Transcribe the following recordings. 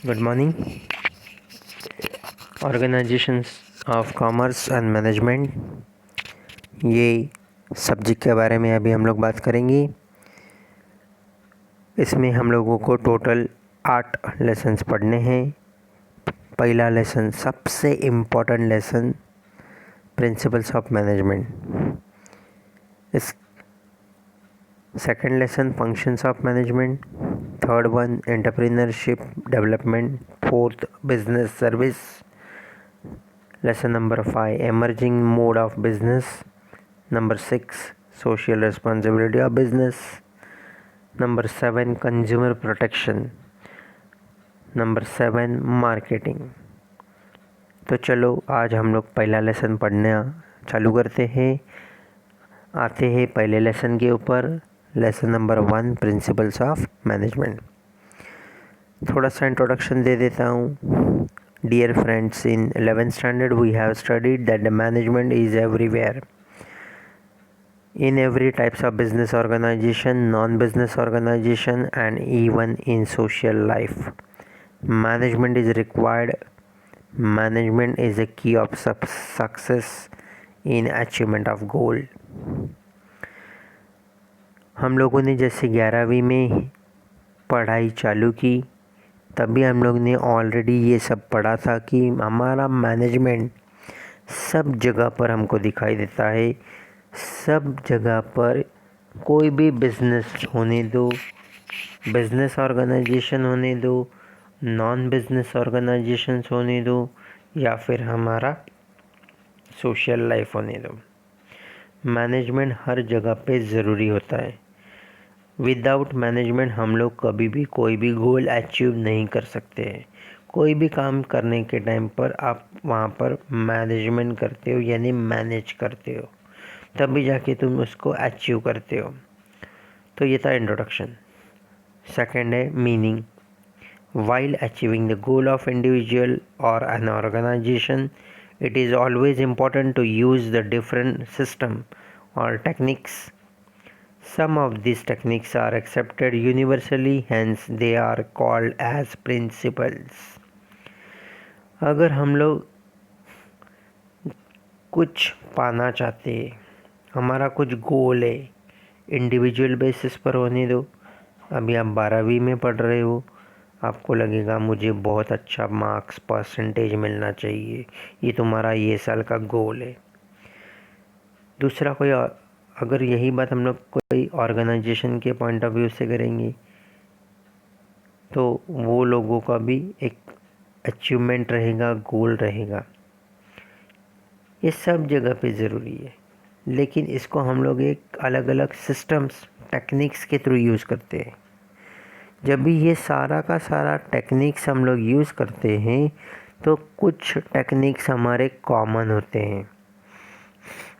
Good morning. Organizations of Commerce and Management, ये subject के बारे में अभी हम लोग बात करेंगे। इसमें हम लोगों को टोटल 8 लेसन्स पढ़ने हैं। पहला लेसन, सबसे important lesson, principles of management. इस second lesson, functions of management. Third one, entrepreneurship development. Fourth, business service. Lesson number 5, emerging mode of business. Number 6, social responsibility of business. Number 7, consumer protection. Number 7, marketing. तो चलो आज हम लोग पहला lesson पढ़ना चालू करते हैं। आते हैं पहले लेसन के ऊपर। Lesson number 1, principles of management. थोड़ा सा इंट्रोडक्शन दे देता हूँ। Dear friends, in 11th standard we have studied that the management is everywhere. In every types of business organization, non-business organization, and even in social life. Management is required. Management is a key of success in achievement of goal. हम लोगों ने जैसे 11वीं में पढ़ाई चालू की, तभी हम लोग ने ऑलरेडी ये सब पढ़ा था कि हमारा मैनेजमेंट सब जगह पर हमको दिखाई देता है। सब जगह पर कोई भी बिज़नेस होने दो, बिज़नेस ऑर्गेनाइजेशन होने दो, नॉन बिज़नेस ऑर्गेनाइजेशंस होने दो, या फिर हमारा सोशल लाइफ होने दो, मैनेजमेंट हर जगह पे ज़रूरी होता है। विदाउट मैनेजमेंट हम लोग कभी भी कोई भी गोल अचीव नहीं कर सकते हैं। कोई भी काम करने के टाइम पर आप वहाँ पर मैनेजमेंट करते हो, यानी मैनेज करते हो, तभी जाके तुम उसको अचीव करते हो। तो ये था इंट्रोडक्शन। सेकंड है meaning. While achieving the goal of individual और an organisation, it is always important to use the different system और techniques. Some of these techniques are accepted universally, hence they are called as principles. अगर हम लोग कुछ पाना चाहते हैं, हमारा कुछ गोल है, इंडिविजुअल बेसिस पर होने दो। अभी आप 12वीं में पढ़ रहे हो, आपको लगेगा मुझे बहुत अच्छा मार्क्स परसेंटेज मिलना चाहिए, ये तुम्हारा ये साल का गोल है। दूसरा कोई अगर यही बात हम लोग कोई ऑर्गेनाइजेशन के पॉइंट ऑफ व्यू से करेंगे, तो वो लोगों का भी एक अचीवमेंट रहेगा, गोल रहेगा। ये सब जगह पे ज़रूरी है, लेकिन इसको हम लोग एक अलग अलग सिस्टम्स, टेक्निक्स के थ्रू यूज़ करते हैं। जब भी ये सारा का सारा टेक्निक्स हम लोग यूज़ करते हैं, तो कुछ टेक्निक्स हमारे कॉमन होते हैं।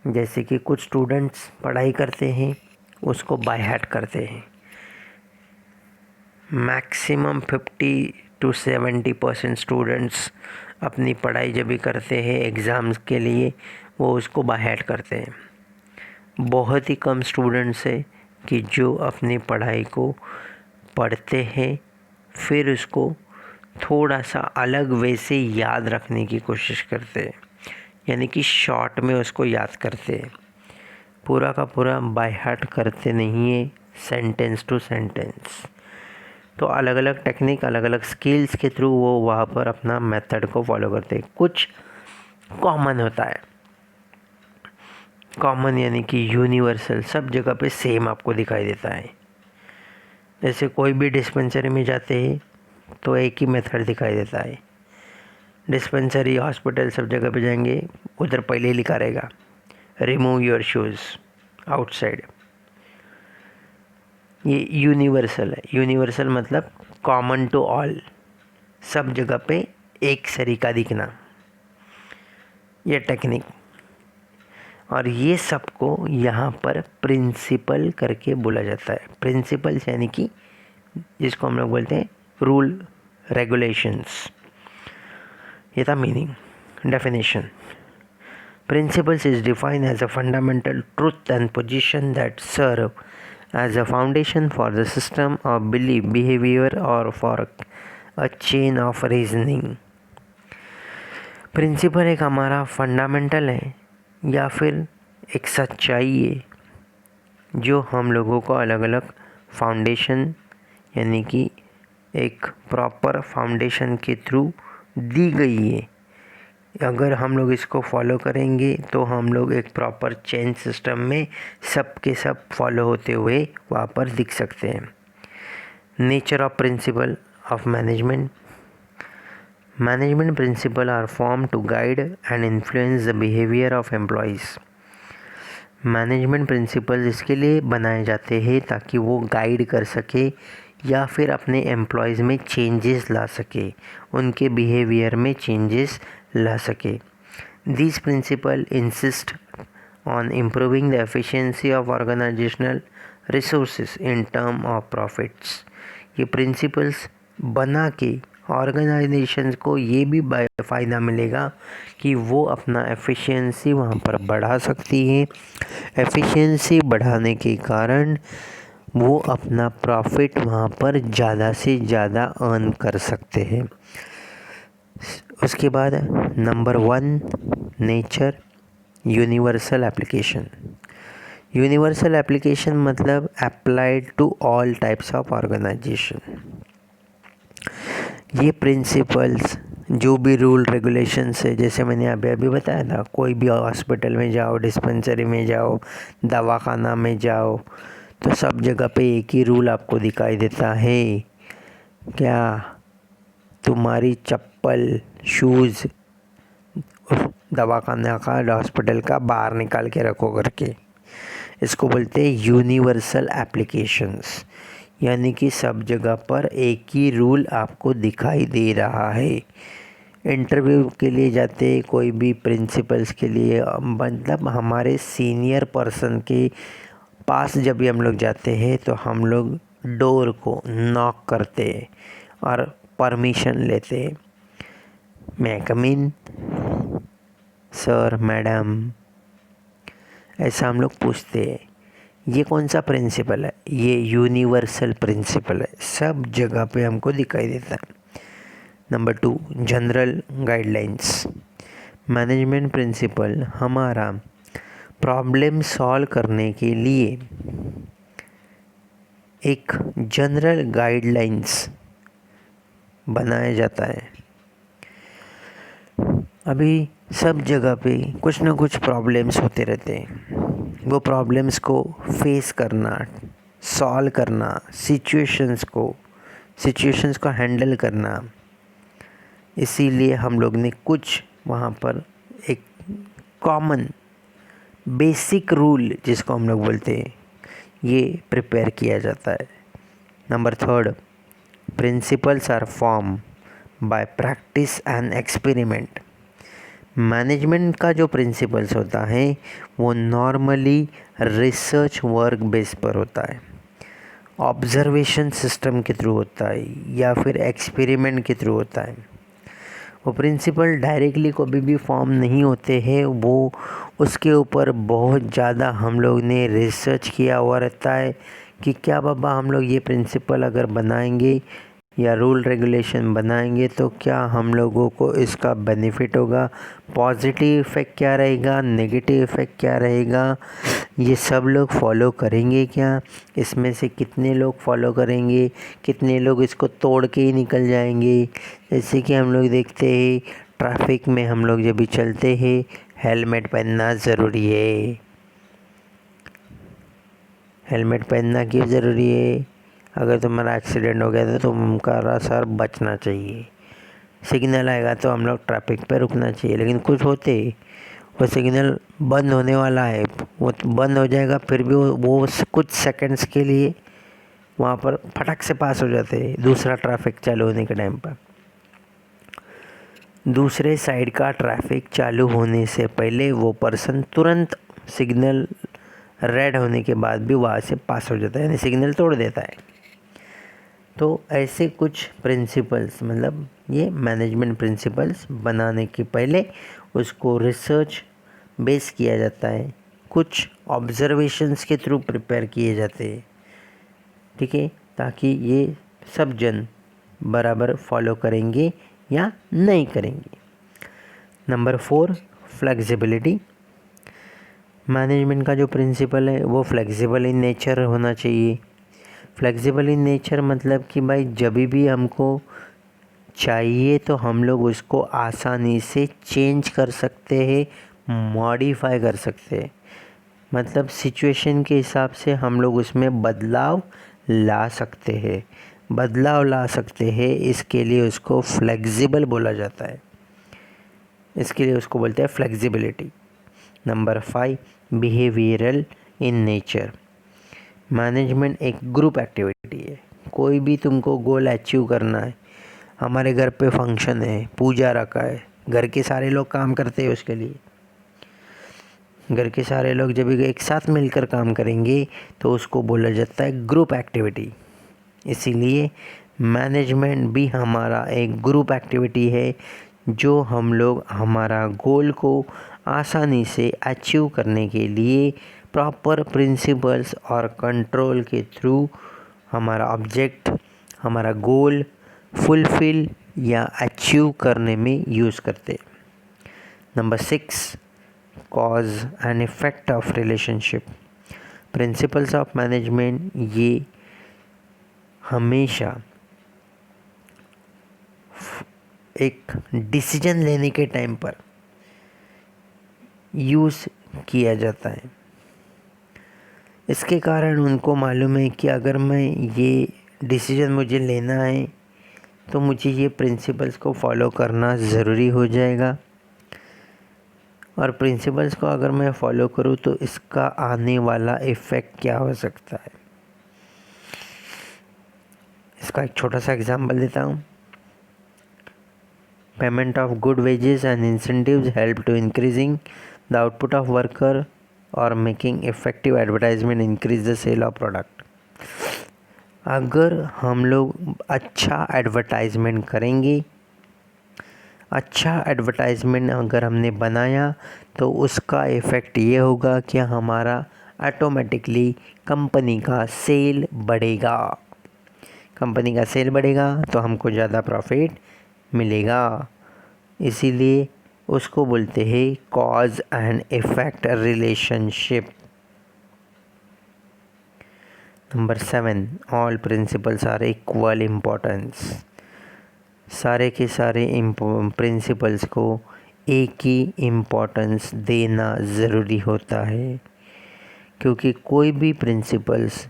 जैसे कि कुछ स्टूडेंट्स पढ़ाई करते हैं, उसको बाय हार्ट करते हैं। मैक्सिमम 50 to 70% स्टूडेंट्स अपनी पढ़ाई जब भी करते हैं एग्ज़ाम्स के लिए, वो उसको बाय हार्ट करते हैं। बहुत ही कम स्टूडेंट्स है कि जो अपनी पढ़ाई को पढ़ते हैं, फिर उसको थोड़ा सा अलग वे से याद रखने की कोशिश करते हैं, यानी कि शॉर्ट में उसको याद करते हैं। पूरा का पूरा बाय हार्ट करते नहीं है, सेंटेंस टू सेंटेंस। तो अलग अलग टेक्निक, अलग अलग स्किल्स के थ्रू वो वहाँ पर अपना मेथड को फॉलो करते हैं। कुछ कॉमन होता है, कॉमन यानी कि यूनिवर्सल, सब जगह पे सेम आपको दिखाई देता है। जैसे कोई भी डिस्पेंसरी में जाते हैं तो एक ही मेथड दिखाई देता है। डिस्पेंसरी, हॉस्पिटल, सब जगह पे जाएंगे, उधर पहले ही लिखा रहेगा रिमूव योर शूज़ आउटसाइड। ये यूनिवर्सल है। यूनिवर्सल मतलब कॉमन टू ऑल, सब जगह पे एक सरीका दिखना, ये टेक्निक। और ये सबको यहाँ पर प्रिंसिपल करके बोला जाता है। प्रिंसिपल्स यानी कि जिसको हम लोग बोलते हैं रूल रेगुलेशंस। ये था meaning. Definition. Principles is defined as a fundamental truth and position that serve as a foundation for the system of belief, behavior, or for a chain of reasoning. Principle एक हमारा fundamental है या फिर एक सच्चाई है जो हम लोगों को अलग अलग फाउंडेशन यानी कि एक प्रॉपर फाउंडेशन के थ्रू दी गई है। अगर हम लोग इसको फॉलो करेंगे तो हम लोग एक प्रॉपर चेन सिस्टम में सब के सब फॉलो होते हुए वहाँ पर दिख सकते हैं। Nature of principle of management. Management principle are form to guide and influence the behaviour of employees. Management principles इसके लिए बनाए जाते हैं ताकि वो गाइड कर सके या फिर अपने एम्प्लॉयज़ में चेंजेस ला सके, उनके बिहेवियर में चेंजेस ला सके। This principle insist on improving the efficiency of organisational resources in term of profits. ये प्रिंसिपल्स बना के ऑर्गेनाइजेशंस को ये भी फ़ायदा मिलेगा कि वो अपना एफिशिएंसी वहाँ पर बढ़ा सकती है। एफिशिएंसी बढ़ाने के कारण वो अपना प्रॉफिट वहाँ पर ज़्यादा से ज़्यादा अर्न कर सकते हैं। उसके बाद number 1 nature universal application. Universal application मतलब applied to all types of organisation. ये प्रिंसिपल्स जो भी रूल रेगुलेशंस है, जैसे मैंने अभी बताया था, कोई भी हॉस्पिटल में जाओ, डिस्पेंसरी में जाओ, दवाखाना में जाओ, तो सब जगह पे एक ही रूल आपको दिखाई देता है। क्या? तुम्हारी चप्पल, शूज़ दवाखाना का, हॉस्पिटल का बाहर निकाल के रखो करके। इसको बोलते हैं यूनिवर्सल एप्लीकेशंस, यानी कि सब जगह पर एक ही रूल आपको दिखाई दे रहा है। इंटरव्यू के लिए जाते कोई भी प्रिंसिपल्स के लिए, मतलब हमारे सीनियर पर्सन के पास जब भी हम लोग जाते हैं तो हम लोग डोर को नॉक करते हैं और परमिशन लेते हैं। मैं कम इन, सर, मैडम, ऐसा हम लोग पूछते हैं। ये कौन सा प्रिंसिपल है? ये यूनिवर्सल प्रिंसिपल है, सब जगह पे हमको दिखाई देता है। Number 2 general guidelines. Management principle हमारा प्रॉब्लम सॉल्व करने के लिए एक जनरल गाइडलाइंस बनाया जाता है। अभी सब जगह पे कुछ ना कुछ प्रॉब्लम्स होते रहते हैं। वो प्रॉब्लम्स को फेस करना, सॉल्व करना, सिचुएशंस को हैंडल करना, इसीलिए हम लोग ने कुछ वहाँ पर एक कॉमन बेसिक रूल, जिसको हम लोग बोलते हैं, ये प्रिपेयर किया जाता है। Number 3 principles are form by practice and experiment. Management का जो प्रिंसिपल्स होता है वो नॉर्मली रिसर्च वर्क बेस पर होता है, ऑब्जर्वेशन सिस्टम के थ्रू होता है या फिर एक्सपेरिमेंट के थ्रू होता है। वो प्रिंसिपल डायरेक्टली कभी भी फॉर्म नहीं होते हैं, वो उसके ऊपर बहुत ज़्यादा हम लोग ने रिसर्च किया हुआ रहता है कि क्या बाबा हम लोग ये प्रिंसिपल अगर बनाएंगे या रूल रेगुलेशन बनाएंगे तो क्या हम लोगों को इसका बेनिफिट होगा, पॉजिटिव इफ़ेक्ट क्या रहेगा, नेगेटिव इफ़ेक्ट क्या रहेगा, ये सब लोग फॉलो करेंगे क्या, इसमें से कितने लोग फॉलो करेंगे, कितने लोग इसको तोड़ के ही निकल जाएंगे। जैसे कि हम लोग देखते हैं ट्रैफिक में हम लोग जब भी चलते हैं हेलमेट पहनना ज़रूरी है। हेलमेट पहनना क्यों ज़रूरी है? अगर तुम्हारा एक्सीडेंट हो गया तो तुम्हारा सर बचना चाहिए। सिग्नल आएगा तो हम लोग ट्रैफिक पे रुकना चाहिए, लेकिन कुछ होते वो सिग्नल बंद होने वाला है, वो बंद हो जाएगा, फिर भी वो कुछ सेकंड्स के लिए वहाँ पर फटक से पास हो जाते हैं दूसरा ट्रैफिक चालू होने के टाइम पर। दूसरे साइड का ट्रैफिक चालू होने से पहले वो पर्सन तुरंत सिग्नल रेड होने के बाद भी वहाँ से पास हो जाता है, यानी सिग्नल तोड़ देता है। तो ऐसे कुछ प्रिंसिपल्स, मतलब ये मैनेजमेंट प्रिंसिपल्स बनाने के पहले उसको रिसर्च बेस किया जाता है, कुछ ऑब्जर्वेशंस के थ्रू प्रिपेयर किए जाते हैं, ठीक है, ताकि ये सब जन बराबर फॉलो करेंगे या नहीं करेंगे। Number 4, flexibility. मैनेजमेंट का जो प्रिंसिपल है वो फ्लेक्सिबल इन नेचर होना चाहिए। फ्लेक्सिबल इन नेचर मतलब कि भाई जब भी हमको चाहिए तो हम लोग उसको आसानी से चेंज कर सकते हैं, मॉडिफाई कर सकते हैं। मतलब सिचुएशन के हिसाब से हम लोग उसमें बदलाव ला सकते हैं, इसके लिए उसको फ्लेक्सिबल बोला जाता है, इसके लिए उसको बोलते हैं flexibility. Number 5, behavioural in nature. Management एक ग्रुप एक्टिविटी है। कोई भी तुमको गोल अचीव करना है, हमारे घर पे फंक्शन है, पूजा रखा है, घर के सारे लोग काम करते हैं उसके लिए। घर के सारे लोग जब एक साथ मिलकर काम करेंगे तो उसको बोला जाता है ग्रुप एक्टिविटी। इसीलिए मैनेजमेंट भी हमारा एक ग्रुप एक्टिविटी है, जो हम लोग हमारा गोल को आसानी से अचीव करने के लिए प्रॉपर प्रिंसिपल्स और कंट्रोल के थ्रू हमारा ऑब्जेक्ट, हमारा गोल फुलफिल या अचीव करने में यूज़ करते। Number 6, cause and effect of relationship. Principles of management ये हमेशा एक डिसीजन लेने के टाइम पर यूज़ किया जाता है। इसके कारण उनको मालूम है कि अगर मैं ये डिसीजन मुझे लेना है तो मुझे ये प्रिंसिपल्स को फॉलो करना ज़रूरी हो जाएगा, और प्रिंसिपल्स को अगर मैं फॉलो करूँ तो इसका आने वाला इफ़ेक्ट क्या हो सकता है। इसका एक छोटा सा एग्जांपल देता हूँ। Payment of good wages and incentives help to increasing the output of worker और making effective advertisement increase the sale of product. अगर हम लोग अच्छा एडवर्टाइजमेंट करेंगे, अच्छा एडवर्टाइजमेंट अगर हमने बनाया तो उसका इफ़ेक्ट ये होगा कि हमारा ऑटोमेटिकली कंपनी का सेल बढ़ेगा। कंपनी का सेल बढ़ेगा तो हमको ज़्यादा प्रॉफिट मिलेगा। इसीलिए उसको बोलते हैं cause and effect relationship. Number 7, all principles are equal importance. सारे के सारे प्रिंसिपल्स को एक ही इम्पोर्टेंस देना ज़रूरी होता है, क्योंकि कोई भी प्रिंसिपल्स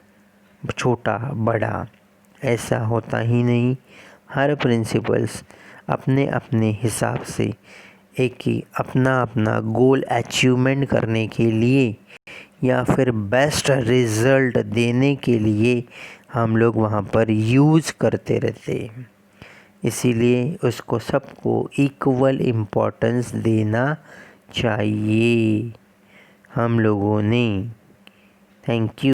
छोटा बड़ा ऐसा होता ही नहीं। हर प्रिंसिपल्स अपने अपने हिसाब से एक ही अपना अपना गोल अचीवमेंट करने के लिए या फिर बेस्ट रिज़ल्ट देने के लिए हम लोग वहाँ पर यूज़ करते रहते हैं। इसीलिए उसको सबको इक्वल इम्पोर्टेंस देना चाहिए हम लोगों ने। Thank you.